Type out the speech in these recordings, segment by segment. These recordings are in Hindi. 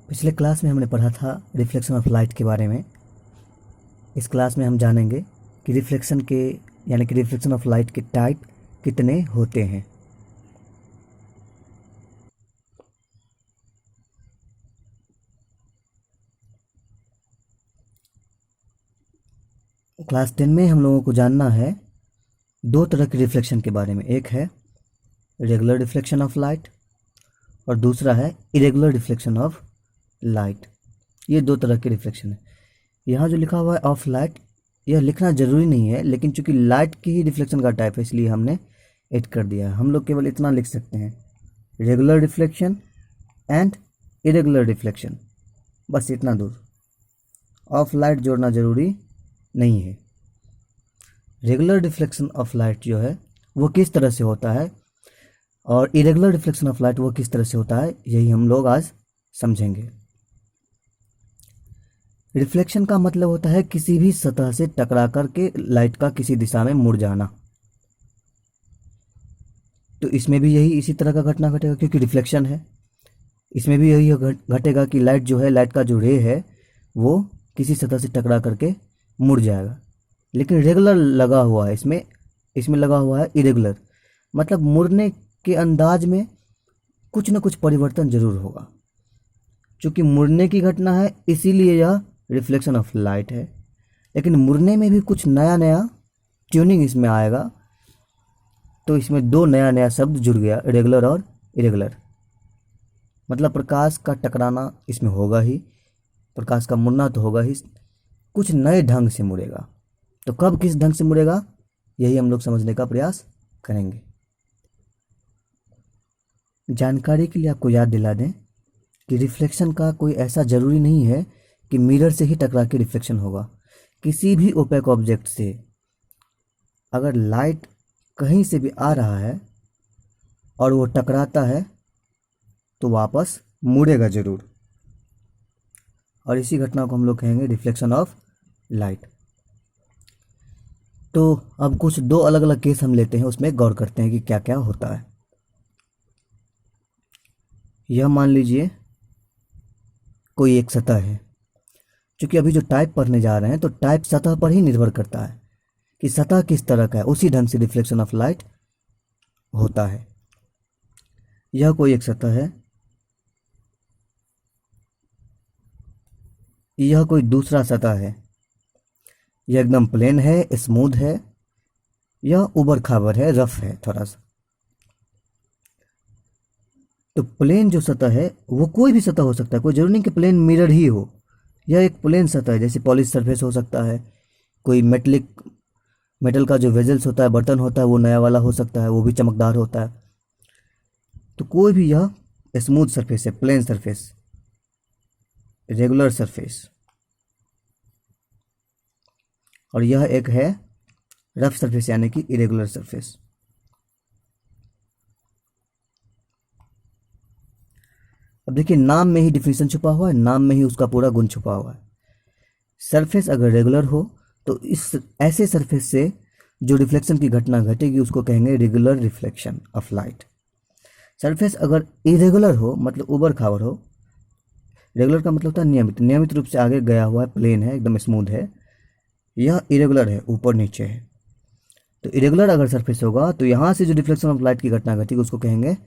पिछले क्लास में हमने पढ़ा था रिफ्लेक्शन ऑफ लाइट के बारे में। इस क्लास में हम जानेंगे कि रिफ्लेक्शन ऑफ लाइट के टाइप कितने होते हैं। क्लास 10 में हम लोगों को जानना है दो तरह के रिफ्लेक्शन के बारे में। एक है रेगुलर रिफ्लेक्शन ऑफ लाइट और दूसरा है इरेगुलर रिफ्लेक्शन ऑफ लाइट। ये दो तरह के रिफ्लेक्शन है। यहाँ जो लिखा हुआ है ऑफ लाइट, यह लिखना ज़रूरी नहीं है, लेकिन चूंकि लाइट की ही रिफ्लेक्शन का टाइप है इसलिए हमने ऐड कर दिया है। हम लोग केवल इतना लिख सकते हैं, regular reflection and irregular reflection, बस इतना दूर। ऑफ लाइट जोड़ना ज़रूरी नहीं है। रेगुलर रिफ्लेक्शन ऑफ लाइट जो है वो किस तरह से होता है और इरेगुलर रिफ्लेक्शन ऑफ लाइट वो किस तरह से होता है, यही हम लोग आज समझेंगे। रिफ्लेक्शन का मतलब होता है किसी भी सतह से टकरा करके लाइट का किसी दिशा में मुड़ जाना। तो इसमें भी यही इसी तरह का घटना घटेगा, क्योंकि रिफ्लेक्शन है। इसमें भी यही घटेगा कि लाइट जो है, लाइट का जो रे है वो किसी सतह से टकरा करके मुड़ जाएगा। लेकिन रेगुलर लगा हुआ है, इसमें लगा हुआ है इरेगुलर, मतलब मुड़ने के अंदाज में कुछ न कुछ परिवर्तन जरूर होगा। चूँकि मुड़ने की घटना है इसीलिए यह रिफ्लेक्शन ऑफ लाइट है, लेकिन मुड़ने में भी कुछ नया नया ट्यूनिंग इसमें आएगा। तो इसमें दो नया नया शब्द जुड़ गया, रेगुलर और इरेगुलर। मतलब प्रकाश का टकराना इसमें होगा ही, प्रकाश का मुड़ना तो होगा ही, कुछ नए ढंग से मुड़ेगा। तो कब किस ढंग से मुड़ेगा यही हम लोग समझने का प्रयास करेंगे। जानकारी के लिए आपको याद दिला दें कि रिफ्लेक्शन का कोई ऐसा ज़रूरी नहीं है कि मिरर से ही टकरा के रिफ्लेक्शन होगा। किसी भी ओपेक ऑब्जेक्ट से अगर लाइट कहीं से भी आ रहा है और वो टकराता है तो वापस मुड़ेगा ज़रूर, और इसी घटना को हम लोग कहेंगे रिफ्लेक्शन ऑफ लाइट। तो अब कुछ दो अलग अलग केस हम लेते हैं, उसमें गौर करते हैं कि क्या क्या होता है। यह मान लीजिए कोई एक सतह है। क्योंकि अभी जो टाइप पढ़ने जा रहे हैं तो टाइप सतह पर ही निर्भर करता है कि सतह किस तरह का है, उसी ढंग से रिफ्लेक्शन ऑफ लाइट होता है। यह कोई एक सतह है, यह कोई दूसरा सतह है। यह एकदम प्लेन है, स्मूथ है, यह उबड़ खाबड़ है, रफ है थोड़ा सा। तो प्लेन जो सतह है वो कोई भी सतह हो सकता है, कोई जरूरी नहीं कि प्लेन मिरर ही हो। यह एक प्लेन सतह है, जैसे पॉलिश सरफेस हो सकता है, कोई मेटल का जो वेजल्स होता है, बर्तन होता है, वो नया वाला हो सकता है, वो भी चमकदार होता है। तो कोई भी यह स्मूथ सरफेस है, प्लेन सरफेस, रेगुलर सरफेस। और यह एक है रफ सरफेस यानी कि इरेगुलर सरफेस। अब देखिए, नाम में ही डिफिनेशन छुपा हुआ है, नाम में ही उसका पूरा गुण छुपा हुआ है। सरफेस अगर रेगुलर हो तो इस ऐसे सरफेस से जो रिफ्लेक्शन की घटना घटेगी उसको कहेंगे regular reflection of light. Surface अगर इरेगुलर हो, मतलब उबड़ खाबड़ हो, रेगुलर का मतलब होता है नियमित रूप से आगे गया हुआ है, प्लेन है, एकदम स्मूथ है। यह इरेगुलर है, ऊपर नीचे है। तो इरेगुलर अगर सरफेस होगा तो यहाँ से जो रिफ्लेक्शन ऑफ लाइट की घटना घटेगी उसको कहेंगे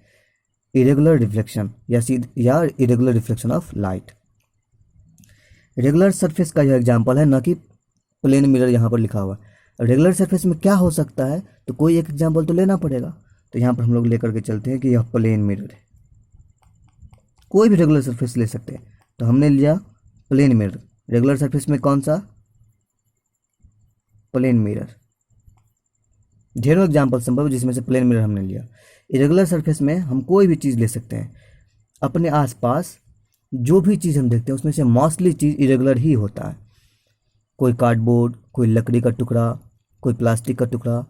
इरेगुलर रिफ्लेक्शन या irregular reflection of light. Regular surface का यह एग्जांपल है, न कि प्लेन मिरर यहाँ पर लिखा हुआ है। रेगुलर सरफेस में क्या हो सकता है, तो कोई एक एग्जांपल तो लेना पड़ेगा। तो यहाँ पर हम लोग लेकर के चलते हैं कि यह प्लेन मिरर है। कोई भी रेगुलर सरफेस ले सकते हैं, तो हमने लिया प्लेन मिरर। रेगुलर सरफेस में कौन सा? Plane mirror. ढेरों एग्जाम्पल संभव है जिसमें से प्लेन मिरर हमने लिया। इरेगुलर सरफेस में हम कोई भी चीज़ ले सकते हैं। अपने आसपास जो भी चीज़ हम देखते हैं उसमें से मोस्टली चीज़ इरेगुलर ही होता है। कोई कार्डबोर्ड, कोई लकड़ी का टुकड़ा, कोई प्लास्टिक का टुकड़ा,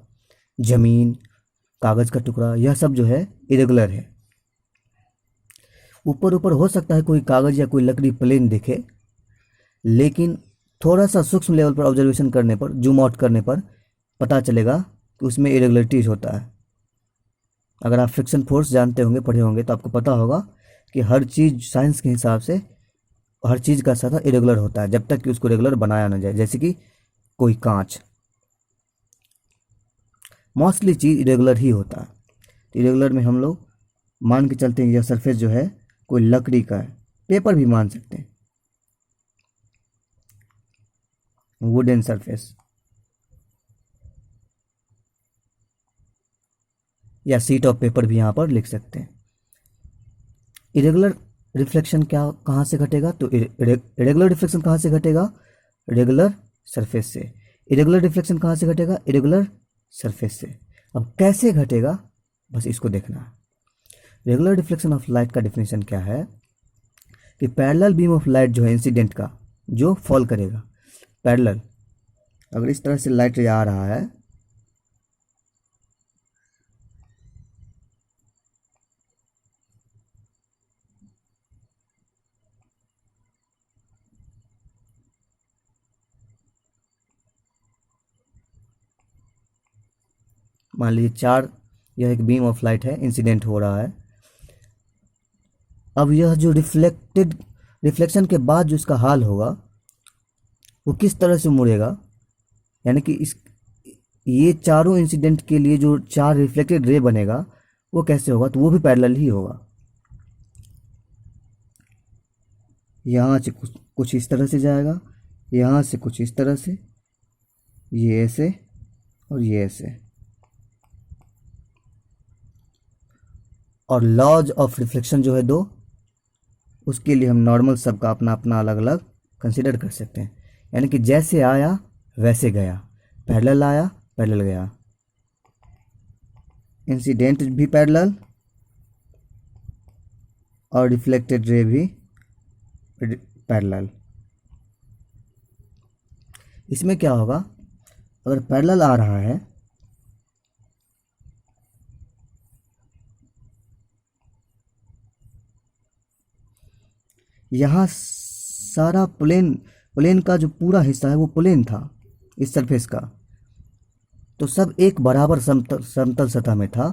ज़मीन, कागज़ का टुकड़ा, यह सब जो है इरेगुलर है। ऊपर ऊपर हो सकता है कोई कागज़ या कोई लकड़ी प्लेन दिखे, लेकिन थोड़ा सा सूक्ष्म लेवल पर ऑब्जर्वेशन करने पर, जूम आउट करने पर पता चलेगा कि उसमें इरेगुलरिटीज होता है। अगर आप फ्रिक्शन फोर्स जानते होंगे, पढ़े होंगे, तो आपको पता होगा कि हर चीज़ साइंस के हिसाब से हर चीज़ का सतह इरेगुलर होता है जब तक कि उसको रेगुलर बनाया ना जाए, जैसे कि कोई कांच, मोस्टली चीज़ इरेगुलर ही होता है। तो इरेगुलर में हम लोग मान के चलते हैं यह सरफेस जो है कोई लकड़ी का है, पेपर भी मान सकते हैं, वुडन सरफेस या शीट ऑफ पेपर भी यहाँ पर लिख सकते हैं। इरेगुलर रिफ्लेक्शन क्या कहाँ से घटेगा, तो इरेगुलर रिफ्लेक्शन कहाँ से घटेगा, रेगुलर सरफेस से। इरेगुलर रिफ्लेक्शन कहाँ से घटेगा, इरेगुलर सरफेस से। अब कैसे घटेगा, बस इसको देखना है। रेगुलर रिफ्लेक्शन ऑफ लाइट का डेफिनेशन क्या है कि पैरेलल बीम ऑफ लाइट जो है इंसिडेंट का, जो फॉल करेगा पैरेलल, अगर इस तरह से लाइट रे आ रहा है, मान लीजिए यह एक बीम ऑफ लाइट है, इंसिडेंट हो रहा है। अब यह जो रिफ्लेक्शन के बाद जो इसका हाल होगा वो किस तरह से मुड़ेगा, यानी कि ये चारों इंसिडेंट के लिए जो 4 रिफ्लेक्टेड रे बनेगा वो कैसे होगा, तो वो भी पैरेलल ही होगा। यहाँ से कुछ इस तरह से जाएगा, यहाँ से कुछ इस तरह से, ये ऐसे और ये ऐसे। और लॉज ऑफ रिफ्लेक्शन जो है 2, उसके लिए हम नॉर्मल सबका अपना अपना अलग अलग कंसिडर कर सकते हैं। यानी कि जैसे आया वैसे गया, पैरेलल आया पैरेलल गया, इंसिडेंट भी पैरेलल और रिफ्लेक्टेड रे भी पैरेलल। इसमें क्या होगा, अगर पैरेलल आ रहा है यहाँ सारा प्लेन का जो पूरा हिस्सा है वो प्लेन था इस सरफेस का, तो सब एक बराबर समतल सतह में था।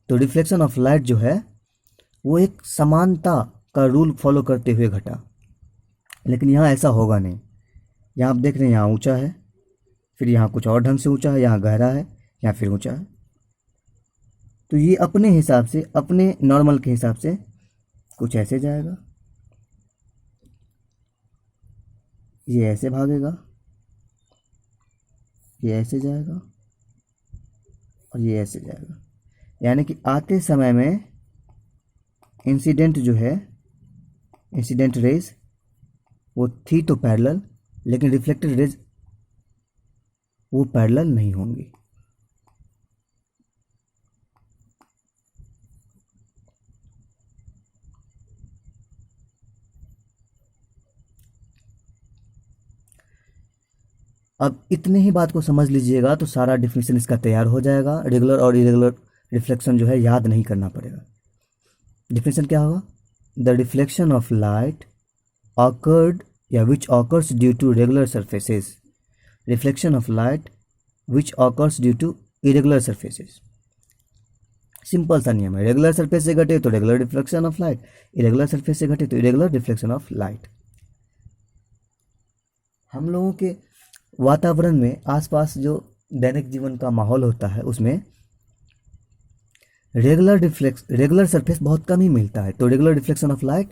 तो रिफ्लेक्शन ऑफ लाइट जो है वो एक समानता का रूल फॉलो करते हुए घटा। लेकिन यहाँ ऐसा होगा नहीं। यहाँ आप देख रहे हैं यहाँ ऊंचा है, फिर यहाँ कुछ और ढंग से ऊंचा है, यहाँ गहरा है, यहाँ फिर ऊंचा है। तो ये अपने हिसाब से, अपने नॉर्मल के हिसाब से कुछ ऐसे जाएगा, ये ऐसे भागेगा, ये ऐसे जाएगा और ये ऐसे जाएगा। यानी कि आते समय में इंसिडेंट जो है, इंसिडेंट रेज वो थी तो पैरेलल, लेकिन रिफ्लेक्टेड रेज वो पैरेलल नहीं होंगी। अब इतने ही बात को समझ लीजिएगा तो सारा डिफिनेशन इसका तैयार हो जाएगा। रेगुलर और इरेगुलर रिफ्लेक्शन जो है याद नहीं करना पड़ेगा। डिफिनेशन क्या होगा, the reflection of light occurred या which occurs due to regular surfaces, reflection of light which occurs due to irregular surfaces. Simple सा नियम है, रेगुलर सरफेस से घटे तो regular reflection of light, irregular surface से घटे तो इरेगुलर रिफ्लेक्शन ऑफ लाइट। हम लोगों के वातावरण में आसपास जो दैनिक जीवन का माहौल होता है उसमें रेगुलर सरफेस बहुत कम ही मिलता है। तो रेगुलर रिफ्लेक्शन ऑफ लाइट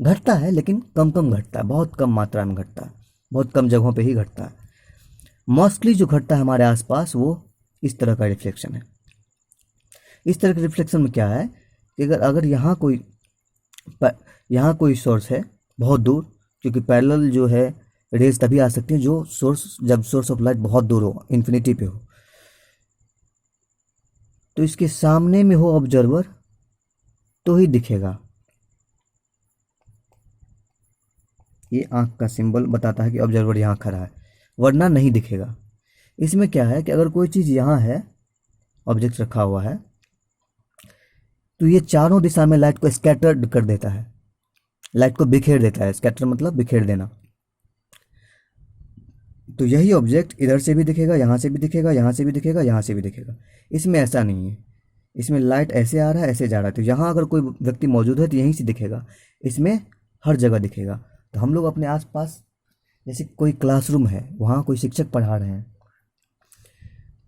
घटता है, लेकिन कम घटता है, बहुत कम मात्रा में घटता है, बहुत कम जगहों पे ही घटता है। मोस्टली जो घटता है हमारे आसपास वो इस तरह का रिफ्लेक्शन है। इस तरह के रिफ्लेक्शन में क्या है कि अगर यहाँ कोई सोर्स है बहुत दूर, क्योंकि पैरेलल जो है रेज तभी आ सकती है जब सोर्स ऑफ लाइट बहुत दूर हो, इन्फिनिटी पे हो। तो इसके सामने में हो ऑब्जर्वर तो ही दिखेगा। ये आंख का सिंबल बताता है कि ऑब्जर्वर यहाँ खड़ा है, वरना नहीं दिखेगा। इसमें क्या है कि अगर कोई चीज़ यहाँ है, ऑब्जेक्ट रखा हुआ है, तो ये चारों दिशा में लाइट को स्कैटर्ड कर देता है, लाइट को बिखेर देता है। स्कैटर मतलब बिखेर देना। तो यही ऑब्जेक्ट इधर से भी दिखेगा, यहाँ से भी दिखेगा, यहाँ से भी दिखेगा, यहाँ से भी दिखेगा। इसमें ऐसा नहीं है, इसमें लाइट ऐसे आ रहा है ऐसे जा रहा है। तो यहाँ अगर कोई व्यक्ति मौजूद है तो यहीं से दिखेगा, इसमें हर जगह दिखेगा। तो हम लोग अपने आसपास, जैसे कोई क्लासरूम है, वहाँ कोई शिक्षक पढ़ा रहे हैं,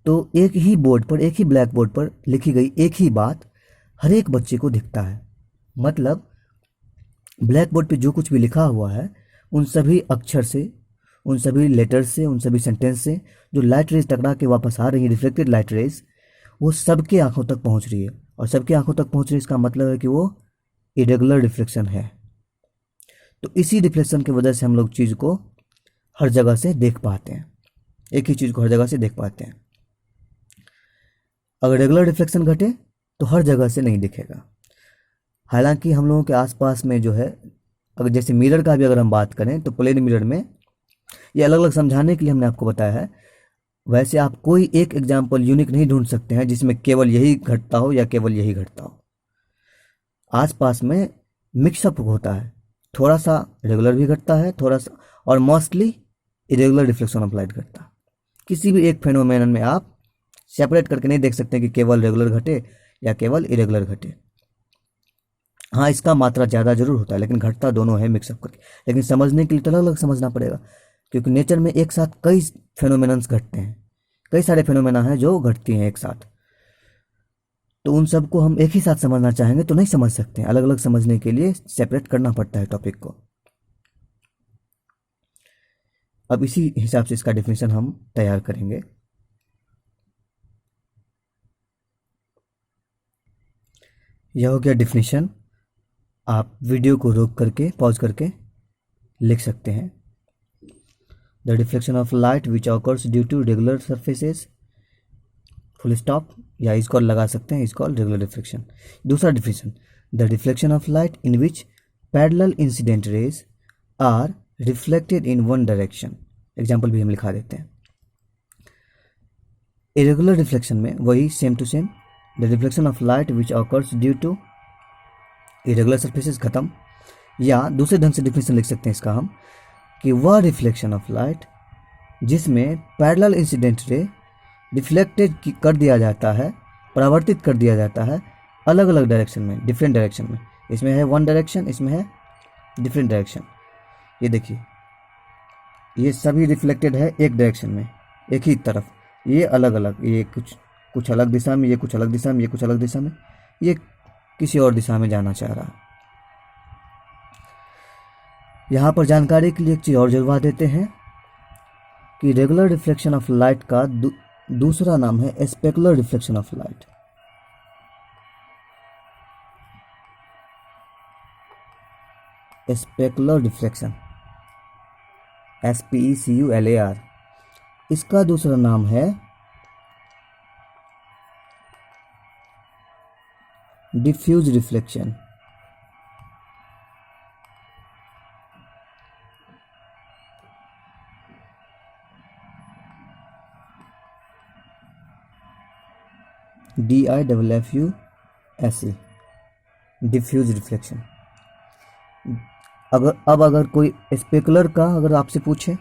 तो एक ही बोर्ड पर, एक ही ब्लैक बोर्ड पर लिखी गई एक ही बात हर एक बच्चे को दिखता है। मतलब ब्लैक बोर्ड पे जो कुछ भी लिखा हुआ है, उन सभी अक्षर से, उन सभी लेटर से, उन सभी सेंटेंस से जो लाइट रेज टकरा के वापस आ रही है, रिफ्लेक्टेड लाइट रेज, वो सबके आंखों तक पहुंच रही है। और सबके आंखों तक पहुंच रही है, इसका मतलब है कि वो इरेगुलर रिफ्लेक्शन है। तो इसी रिफ्लेक्शन की वजह से हम लोग चीज़ को हर जगह से देख पाते हैं, एक ही चीज़ को हर जगह से देख पाते हैं। अगर रेगुलर रिफ्लेक्शन घटे तो हर जगह से नहीं दिखेगा। हालांकि हम लोगों के आसपास में जो है, अगर जैसे मिरर का भी अगर हम बात करें तो प्लेन मिरर में, ये अलग अलग समझाने के लिए हमने आपको बताया है। वैसे आप कोई एक एग्जाम्पल यूनिक नहीं ढूंढ सकते हैं जिसमें केवल यही घटता हो या केवल यही घटता हो। आसपास में मिक्सअप होता है, थोड़ा सा रेगुलर भी घटता है, थोड़ा सा, और mostly irregular reflection of light घटता है। किसी भी एक फेनोमेनन में आप सेपरेट करके नहीं देख सकते कि केवल रेगुलर घटे या केवल इरेगुलर घटे। हाँ, इसका मात्रा ज़्यादा जरूर होता है, लेकिन घटता दोनों है मिक्सअप करके। लेकिन समझने के लिए तो अलग अलग समझना पड़ेगा, क्योंकि नेचर में एक साथ कई फेनोमेनन्स घटते हैं, कई सारे फेनोमेना हैं जो घटती हैं एक साथ। तो उन सबको हम एक ही साथ समझना चाहेंगे तो नहीं समझ सकते हैं, अलग अलग समझने के लिए सेपरेट करना पड़ता है टॉपिक को। अब इसी हिसाब से इसका डेफिनेशन हम तैयार करेंगे। यह हो गया डेफिनेशन। आप वीडियो को रोक करके, पॉज करके लिख सकते हैं। The reflection of light which occurs due to regular surfaces, full stop, या इसको लगा सकते हैं, इसको रेगुलर रिफ्लेक्शन। दूसरा definition, the reflection of light in which parallel incident rays are reflected in one direction. Example भी हम लिखा देते हैं। इरेगुलर रिफ्लेक्शन में वही same to same, the reflection of light which occurs due to irregular surfaces, खत्म। या दूसरे ढंग से डिफिनेशन लिख सकते हैं इसका हम, कि वह रिफ्लेक्शन ऑफ लाइट जिसमें पैरेलल इंसिडेंट रे रिफ्लेक्टेड कर दिया जाता है, परावर्तित कर दिया जाता है अलग अलग डायरेक्शन में, डिफरेंट डायरेक्शन में। इसमें है वन डायरेक्शन, इसमें है डिफरेंट डायरेक्शन। ये देखिए, ये सभी रिफ्लेक्टेड है एक डायरेक्शन में, एक ही तरफ। ये अलग अलग, ये कुछ अलग दिशा में, ये कुछ अलग दिशा में, ये कुछ अलग दिशा में, ये किसी और दिशा में जाना चाह रहा है। यहाँ पर जानकारी के लिए एक चीज़ और जुड़वा देते हैं कि रेगुलर रिफ्लेक्शन ऑफ लाइट का दूसरा नाम है specular reflection of light. Specular reflection, SPECULAR, इसका दूसरा नाम है diffuse reflection. DIFFUSE, diffuse reflection. अगर कोई स्पेकुलर का अगर आपसे पूछे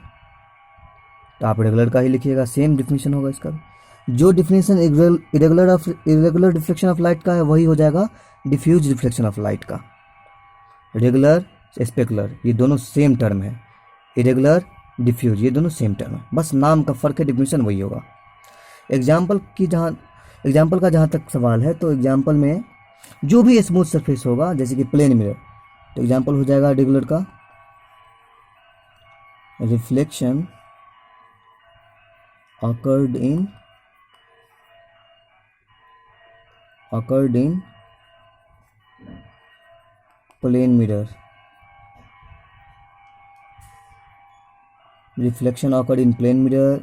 तो आप रेगुलर का ही लिखिएगा, सेम डिफिनेशन होगा इसका। जो definition irregular reflection of light का है वही हो जाएगा डिफ्यूज रिफ्लेक्शन ऑफ लाइट का। रेगुलर स्पेकुलर ये दोनों सेम टर्म है, इरेगुलर डिफ्यूज ये दोनों सेम टर्म है, बस नाम का फर्क है, डिफिनेशन वही होगा। एग्जाम्पल का जहाँ तक सवाल है, तो एग्जाम्पल में जो भी स्मूथ सरफेस होगा, जैसे कि प्लेन मिरर, तो एग्जाम्पल हो जाएगा रेगुलर का reflection occurred in plane mirror, reflection occurred in plane mirror,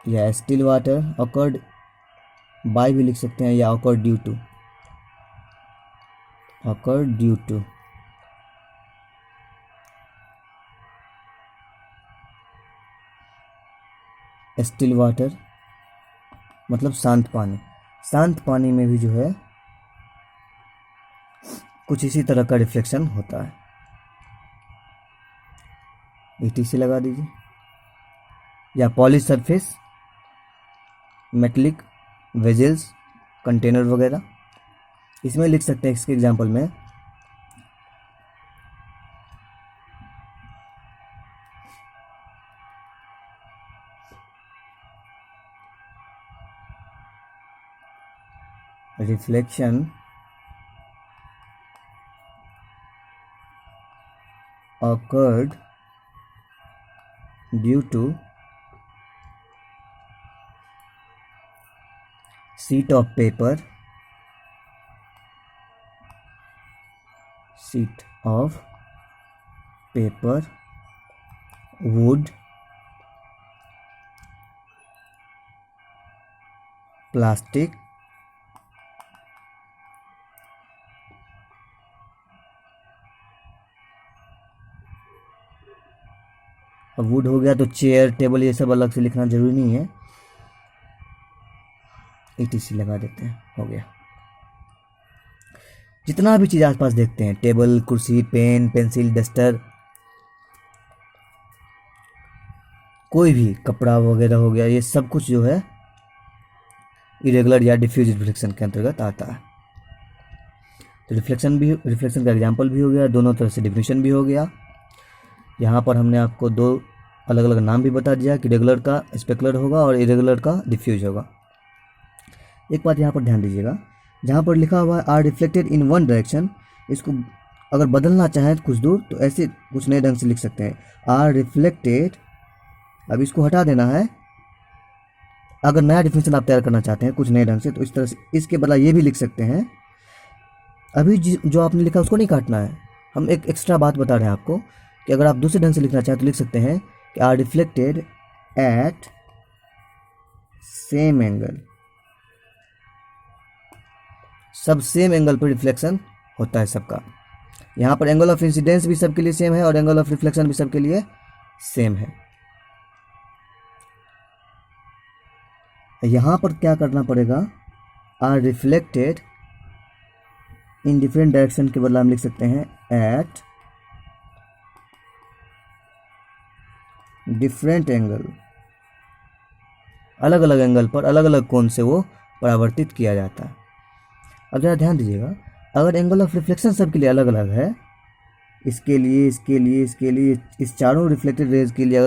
या still water occurred by भी लिख सकते हैं, या occurred due to still water, मतलब शांत पानी। शांत पानी में भी जो है कुछ इसी तरह का रिफ्लेक्शन होता है। ETC लगा दीजिए, या polish surface, metallic vessels, container वगैरह, इसमें लिख सकते हैं। इसके एग्जांपल में reflection occurred due to sheet of paper wood, plastic, अब वुड हो गया तो चेयर, टेबल, ये सब अलग से लिखना जरूरी नहीं है, ETC लगा देते हैं, हो गया। जितना भी चीज़ आसपास देखते हैं, टेबल, कुर्सी, पेन, पेंसिल, डस्टर, कोई भी कपड़ा वगैरह हो गया, ये सब कुछ जो है इरेगुलर या डिफ्यूज रिफ्लेक्शन के अंतर्गत आता है। तो रिफ्लेक्शन का एग्जाम्पल भी हो गया, दोनों तरह से डिफिनेशन भी हो गया। यहाँ पर हमने आपको दो अलग अलग नाम भी बता दिया कि रेगुलर का स्पेकुलर होगा और इरेगुलर का डिफ्यूज होगा। एक बात यहाँ पर ध्यान दीजिएगा, जहाँ पर लिखा हुआ है are reflected in one direction, इसको अगर बदलना चाहें कुछ दूर तो ऐसे कुछ नए ढंग से लिख सकते हैं, आर रिफ्लेक्टेड। अब इसको हटा देना है, अगर नया डिफिनेशन आप तैयार करना चाहते हैं कुछ नए ढंग से, तो इस तरह से इसके बदला ये भी लिख सकते हैं। अभी जो आपने लिखा उसको नहीं काटना है, हम एक एक्स्ट्रा बात बता रहे हैं आपको कि अगर आप दूसरे ढंग से लिखना चाहें तो लिख सकते हैं कि are reflected at same angle. सब सेम एंगल पर रिफ्लेक्शन होता है सबका। यहाँ पर एंगल ऑफ इंसिडेंस भी सबके लिए सेम है और एंगल ऑफ रिफ्लेक्शन भी सबके लिए सेम है। यहाँ पर क्या करना पड़ेगा, are reflected in different direction के बदला हम लिख सकते हैं एट डिफरेंट एंगल, अलग अलग एंगल पर अलग अलग कोण से वो परावर्तित किया जाता है। अब जरा ध्यान दीजिएगा, अगर एंगल ऑफ रिफ्लेक्शन सबके लिए अलग अलग है, इसके लिए, इसके लिए, इसके लिए, इस चारों रिफ्लेक्टेड रेज के लिए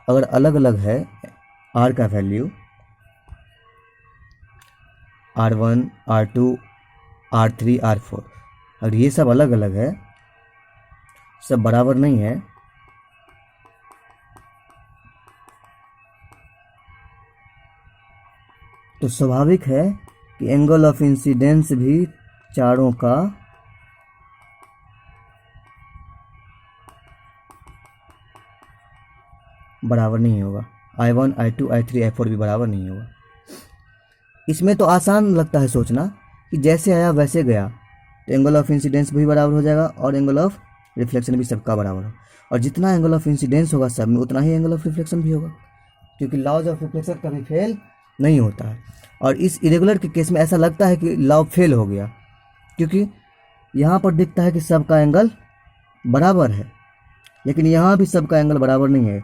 अगर अलग अलग है आर का value, R1, R2, R3, R4, और ये सब अलग अलग है, सब बराबर नहीं है, तो स्वाभाविक है कि एंगल ऑफ इंसिडेंस भी चारों का बराबर नहीं होगा। I1, I2, I3, I4 भी बराबर नहीं होगा। इसमें तो आसान लगता है सोचना कि जैसे आया वैसे गया, तो एंगल ऑफ इंसिडेंस भी बराबर हो जाएगा और एंगल ऑफ रिफ्लेक्शन भी सबका बराबर हो, और जितना एंगल ऑफ इंसिडेंस होगा सब में उतना ही एंगल ऑफ रिफ्लेक्शन भी होगा, क्योंकि लॉज ऑफ रिफ्लेक्शन कभी फेल नहीं होता है। और इस इरेगुलर के केस में ऐसा लगता है कि लॉ फेल हो गया, क्योंकि यहाँ पर दिखता है कि सबका एंगल बराबर है, लेकिन यहाँ भी सबका एंगल बराबर नहीं है।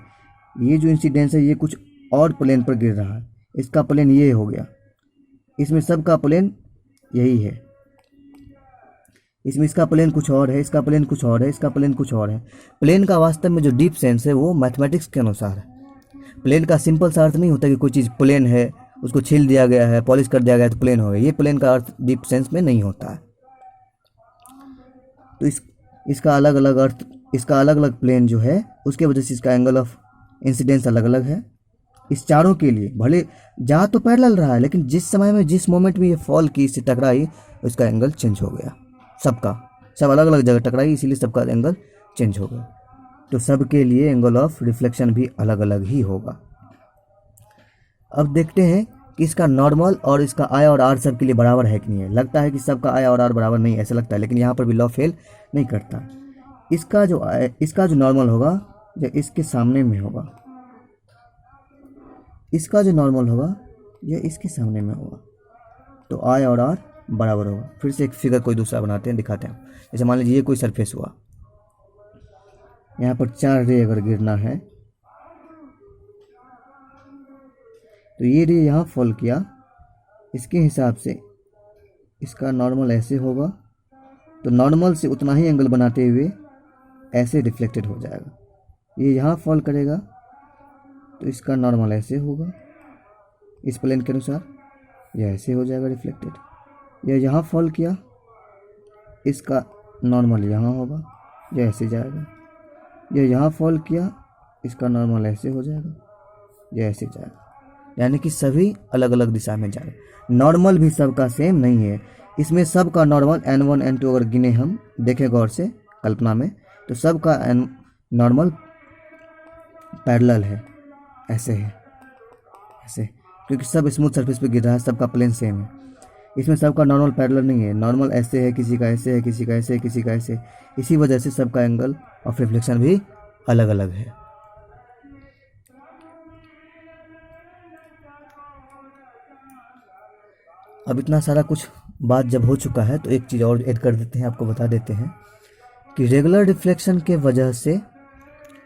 ये जो इंसिडेंस है ये कुछ और प्लेन पर गिर रहा है, इसका प्लेन ये हो गया, इसमें सबका प्लेन यही है, इसमें इसका प्लेन कुछ और है, इसका प्लेन कुछ और है, इसका प्लेन कुछ और है। प्लेन का वास्तव में जो डीप सेंस है वो मैथमेटिक्स के अनुसार है। प्लेन का सिंपल सा अर्थ नहीं होता कि कोई चीज़ प्लेन है, उसको छील दिया गया है, पॉलिश कर दिया गया है तो प्लेन हो गया, ये प्लेन का अर्थ डीप सेंस में नहीं होता है। तो इसका अलग अलग अर्थ, इसका अलग अलग प्लेन जो है उसके वजह से इसका एंगल ऑफ इंसिडेंस अलग अलग है। इस चारों के लिए भले जा तो पैरेलल रहा है, लेकिन जिस समय में जिस मोमेंट में ये फॉल की, इससे टकराई, उसका एंगल चेंज हो गया। सबका सब अलग अलग जगह टकराई, इसीलिए सबका एंगल चेंज हो गया। तो सबके लिए एंगल ऑफ रिफ्लेक्शन भी अलग अलग ही होगा। अब देखते हैं कि इसका नॉर्मल और इसका आई और आर सबके लिए बराबर है कि नहीं है। लगता है कि सबका आई और आर बराबर नहीं, ऐसा लगता है, लेकिन यहाँ पर भी लॉ फेल नहीं करता। इसका जो नॉर्मल होगा जो इसके सामने में होगा, इसका जो नॉर्मल होगा ये इसके सामने में होगा, तो आई और आर बराबर होगा। फिर से एक फिगर कोई दूसरा बनाते हैं, दिखाते हैं। जैसे मान लीजिए ये कोई सरफेस हुआ, यहाँ पर 4 रे अगर गिरना है तो ये रे यहाँ फॉल किया, इसके हिसाब से इसका नॉर्मल ऐसे होगा, तो नॉर्मल से उतना ही एंगल बनाते हुए ऐसे रिफ्लेक्टेड हो जाएगा। ये यहाँ फॉल करेगा तो इसका नॉर्मल ऐसे होगा, इस प्लेन के अनुसार यह ऐसे हो जाएगा रिफ्लेक्टेड। यह यहाँ फॉल किया, इसका नॉर्मल यहाँ होगा, यह ऐसे जाएगा। यह यहाँ फॉल किया, इसका नॉर्मल ऐसे हो जाएगा, यह ऐसे जाएगा। यानी कि सभी अलग अलग दिशा में जाएगा। नॉर्मल भी सबका सेम नहीं है, इसमें सबका नॉर्मल n1 n2 अगर गिने हम देखें गौर से कल्पना में, तो सबका नॉर्मल पैरेलल है, ऐसे है, ऐसे, क्योंकि सब स्मूथ सरफेस पे गिर रहा है, सबका प्लेन सेम है। इसमें सबका नॉर्मल पैरेलल नहीं है, नॉर्मल ऐसे है, किसी का ऐसे है, किसी का ऐसे है, किसी का ऐसे। इसी वजह से सबका एंगल ऑफ रिफ्लेक्शन भी अलग अलग है। अब इतना सारा कुछ बात जब हो चुका है तो एक चीज़ और ऐड कर देते हैं, आपको बता देते हैं कि रेगुलर रिफ्लेक्शन के वजह से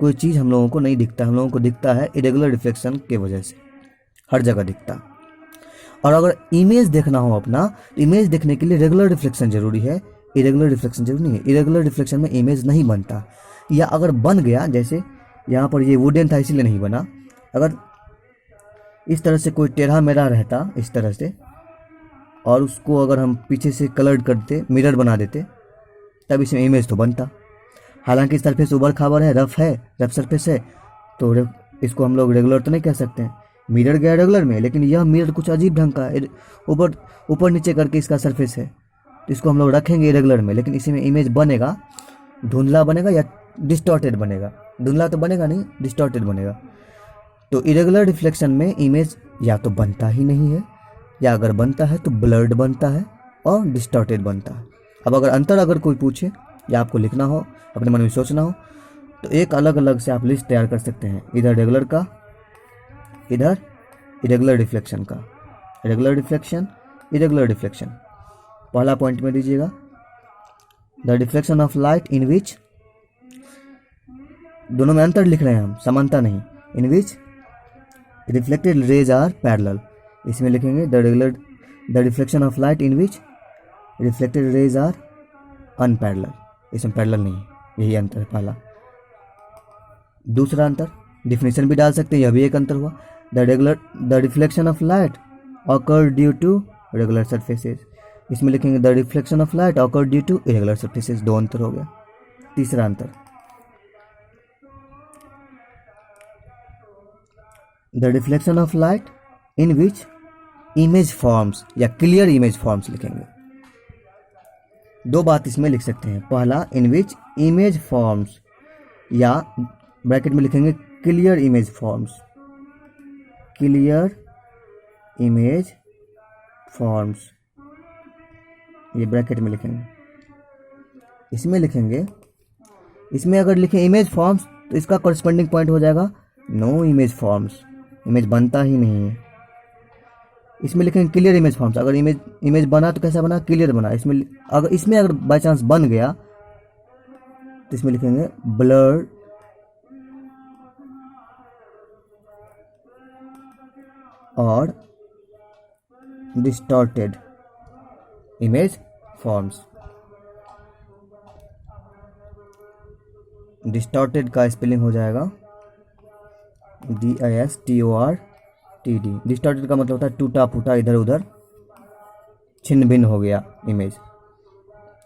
कोई चीज़ हम लोगों को नहीं दिखता, हम लोगों को दिखता है इरेगुलर रिफ्लेक्शन के वजह से, हर जगह दिखता। और अगर इमेज देखना हो अपना, तो इमेज देखने के लिए रेगुलर रिफ्लेक्शन जरूरी है, इरेगुलर रिफ्लेक्शन जरूरी नहीं है। इरेगुलर रिफ्लेक्शन में इमेज नहीं बनता, या अगर बन गया, जैसे यहाँ पर ये वुडन था इसीलिए नहीं बना, अगर इस तरह से कोई टेढ़ा मेढ़ा रहता इस तरह से, और उसको अगर हम पीछे से कलर्ड करते, मिरर बना देते, तब इसमें इमेज तो बनता। हालांकि सरफेस उबड़ खाबड़ है, रफ सरफेस है, तो इसको हम लोग रेगुलर तो नहीं कह सकते हैं। मिरर गया रेगुलर में, लेकिन यह मिरर कुछ अजीब ढंग का है, ऊपर नीचे करके इसका सरफेस है, तो इसको हम लोग रखेंगे इरेगुलर में, लेकिन इसी में इमेज बनेगा, धुंधला बनेगा या डिस्टॉर्टेड बनेगा। धुंधला तो बनेगा नहीं, डिस्टॉर्टेड बनेगा। तो इरेगुलर रिफ्लेक्शन में इमेज या तो बनता ही नहीं है, या अगर बनता है तो ब्लर्ड बनता है और डिस्टॉर्टेड बनता है। अब अगर अंतर अगर कोई पूछे या आपको लिखना हो, अपने मन में सोचना हो, तो एक अलग अलग से आप लिस्ट तैयार कर सकते हैं, इधर रेगुलर का, इधर इरेगुलर रिफ्लेक्शन का, रेगुलर रिफ्लेक्शन, इरेगुलर रिफ्लेक्शन। पहला पॉइंट में दीजिएगा, the reflection of light in which, दोनों में अंतर लिख रहे हैं हम, समानता नहीं, in which reflected rays are parallel. इसमें लिखेंगे the reflection of light in which reflected rays are unparallel. इसमें पैरेलल नहीं है, यही अंतर है पहला। दूसरा अंतर, डिफिनेशन भी डाल सकते हैं, यह भी एक अंतर हुआ। The reflection of light occur due to regular surfaces, इसमें लिखेंगे the reflection of light occur due to irregular surfaces. दो अंतर हो गया। तीसरा अंतर, the reflection of light in which image forms या क्लियर इमेज फॉर्म्स लिखेंगे। दो बात इसमें लिख सकते हैं, पहला इन विच इमेज फॉर्म्स, या ब्रैकेट में लिखेंगे clear image forms, clear image forms, ये ब्रैकेट में लिखेंगे। इसमें लिखेंगे, इसमें अगर लिखें इमेज फॉर्म्स तो इसका कॉरस्पॉन्डिंग पॉइंट हो जाएगा नो इमेज फॉर्म्स, इमेज बनता ही नहीं है। इसमें लिखेंगे क्लियर इमेज फॉर्म्स, अगर इमेज बना तो कैसा बना, क्लियर बना। इसमें अगर बाय चांस बन गया तो इसमें लिखेंगे ब्लर्ड और डिस्टॉर्टेड इमेज फॉर्म्स। डिस्टॉर्टेड का स्पेलिंग हो जाएगा DISTORTED। डिस्टॉर्टेड का मतलब होता है टूटा फूटा, इधर उधर छिन्न भिन्न हो गया इमेज।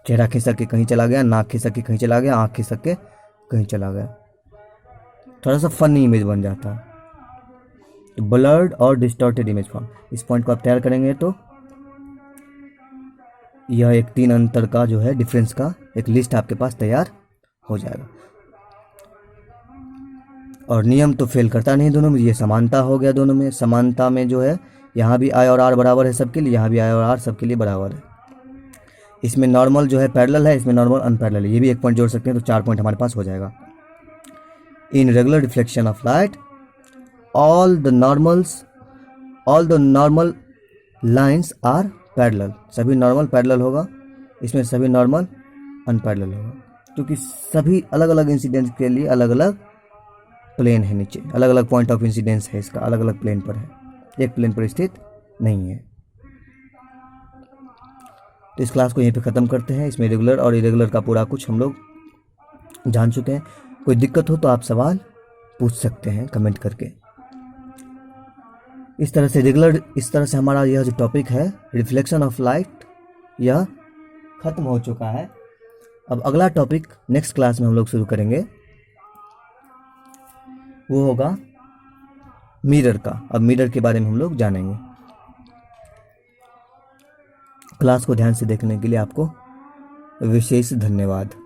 चेहरा खिसक के कहीं चला गया, नाक खिसक के कहीं चला गया, आँख खिसक के कहीं चला गया, थोड़ा सा फनी इमेज बन जाता है। तो ब्लर्ड और डिस्टॉर्टेड इमेज फॉर्म, इस पॉइंट को आप तैयार करेंगे तो यह एक तीन अंतर का जो है डिफरेंस का एक लिस्ट आपके पास तैयार हो जाएगा। और नियम तो फेल करता नहीं दोनों में, ये समानता हो गया दोनों में। समानता में जो है यहाँ भी I और R बराबर है सबके लिए, यहाँ भी I और R सबके लिए बराबर है। इसमें नॉर्मल जो है पैरेलल है, इसमें नॉर्मल अनपैरेलल है, ये भी एक पॉइंट जोड़ सकते हैं, तो 4 पॉइंट हमारे पास हो जाएगा। In regular reflection of light all the normal lines are parallel, सभी नॉर्मल पैरेलल होगा, इसमें सभी नॉर्मल अनपैरेलल होगा, क्योंकि सभी अलग अलग इंसिडेंस के लिए अलग अलग प्लेन है, नीचे अलग अलग पॉइंट ऑफ इंसिडेंस है, इसका अलग अलग प्लेन पर है, एक प्लेन पर स्थित नहीं है। तो इस क्लास को यहीं पे ख़त्म करते हैं। इसमें रेगुलर और इरेगुलर का पूरा कुछ हम लोग जान चुके हैं। कोई दिक्कत हो तो आप सवाल पूछ सकते हैं कमेंट करके। इस तरह से हमारा यह जो टॉपिक है रिफ्लेक्शन ऑफ लाइट यह खत्म हो चुका है। अब अगला टॉपिक नेक्स्ट क्लास में हम लोग शुरू करेंगे, वो होगा मिरर का। अब मिरर के बारे में हम लोग जानेंगे। क्लास को ध्यान से देखने के लिए आपको विशेष धन्यवाद।